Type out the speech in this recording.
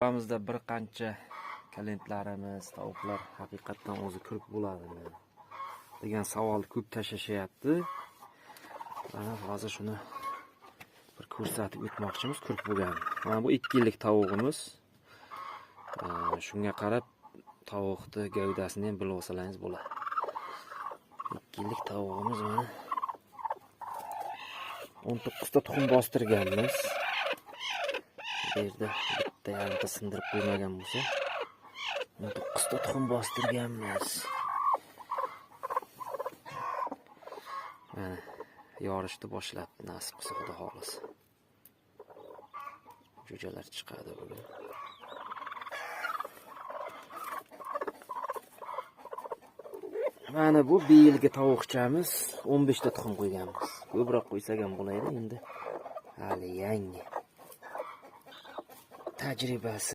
Aramizda bir qancha klientlarimiz tovuqlar haqiqatan o'zi ko'p bo'ladimi degan savol ko'p tashlashyapti. Mana hozir shuni bir ko'rsatib o'tmoqchimiz ko'p bo'lgan. Mana bu 2 yillik tovuqimiz. Shunga qarab tovuqni gavdasini ham bilib olsangiz bo'ladi. 2 yillik tovuqimiz mana 19 ta tuxum bostirganmiz. Bu yerda bitta yarimta sindirib qo'ymagan bo'lsa 19 ta tuxum bostirganmiz. Mana yorishni boshlabdi, nasib qilsa Xudo xolisa. Jo'jalar chiqadi bugun. Mana bu bir yilga tovuqchamiz 15 ta tuxum qo'yganmiz. Ko'proq qo'ysak ham bo'laydi endi. Hali yangi tajribasi.